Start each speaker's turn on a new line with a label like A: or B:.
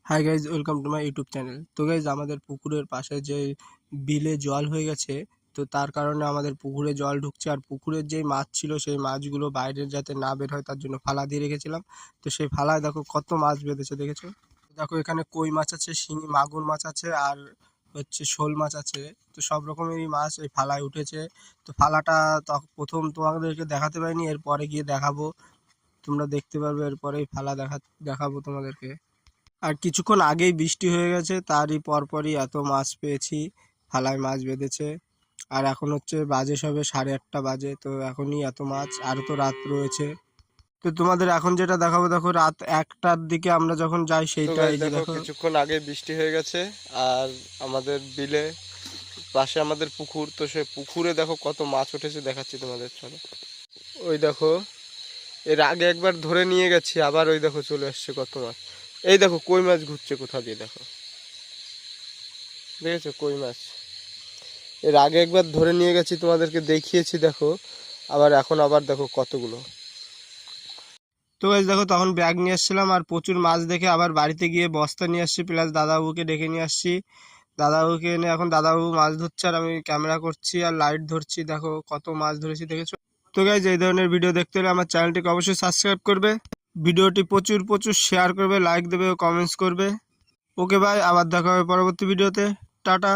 A: Hi guys, welcome to my YouTube channel. তো guys, আমাদের পুকুরের পাশে যে বিলে জল হয়ে গেছে, তো তার কারণে আমাদের পুকুরে জল ঢুকছে। আর পুকুরের যেই মাছ ছিল সেই মাছগুলো বাইরে যাতে না বের হয় তার জন্য ফালা দিয়ে রেখেছিলাম। তো সেই ফালায় দেখো কত মাছ বেঁধেছে, দেখেছো? দেখো এখানে কই মাছ আছে, শিঙি মাগুর মাছ আছে, আর হচ্ছে শোল মাছ আছে। তো সব রকমেরই মাছ এই ফালায় উঠেছে। তো ফালাটা প্রথম তোমাদেরকে দেখাতে পারিনি, এরপরে গিয়ে দেখাবো, তোমরা দেখতে পারবে। এরপরেই ফালা দেখাবো তোমাদেরকে। আর কিছুক্ষণ আগেই বৃষ্টি হয়ে গেছে, তারই পরপরই এত মাছ পেয়েছি, থালায় মাছ বেঁধেছে। আর এখন হচ্ছে বাজে সবে 8:30 বাজে, তো এখনই এত মাছ, আরও তো রাত রয়েছে। তো তোমাদের এখন যেটা দেখাবো, দেখো রাত 1টার দিকে আমরা যখন যাই
B: তো
A: সেইটা,
B: গাইস
A: এই যে
B: দেখো
A: দেখো।
B: কিছুক্ষণ আগে বৃষ্টি হয়ে গেছে আর আমাদের বিলে পাশে আমাদের পুকুর, তো সেই পুকুরে দেখো কত মাছ উঠেছে, দেখাচ্ছি তোমাদের। চলো, ওই দেখো এর আগে একবার ধরে নিয়ে গেছি, আবার ওই দেখো চলে আসছে কত মাছ। এই দেখো কই মাছ ঘুরছে কোথা দিয়ে, দেখো, দেখেছো কই মাছ? এর আগে একবার ধরে নিয়ে গেছি, তোমাদেরকে দেখিয়েছি, দেখো এখন আবার দেখো কতগুলো।
A: তো গাইস দেখো, তখন ব্যাগ নিয়ে আসছিলাম আর প্রচুর মাছ দেখে আবার বাড়িতে গিয়ে বস্তা নিয়ে আসছি, প্লাস দাদাবাবুকে ডেকে নিয়ে আসছি। দাদাবাবুকে এনে এখন দাদাবাবু মাছ ধরছে আর আমি ক্যামেরা করছি আর লাইট ধরছি। দেখো কত মাছ ধরেছি, দেখেছো? তো গাইস, এই ধরনের ভিডিও দেখতে হলে আমার চ্যানেলটিকে অবশ্যই সাবস্ক্রাইব করবে, ভিডিওটি প্রচুর প্রচুর শেয়ার করবে, লাইক দেবে ও কমেন্টস করবে। ওকে ভাই, আবার দেখা হবে পরবর্তী ভিডিওতে। টাটা।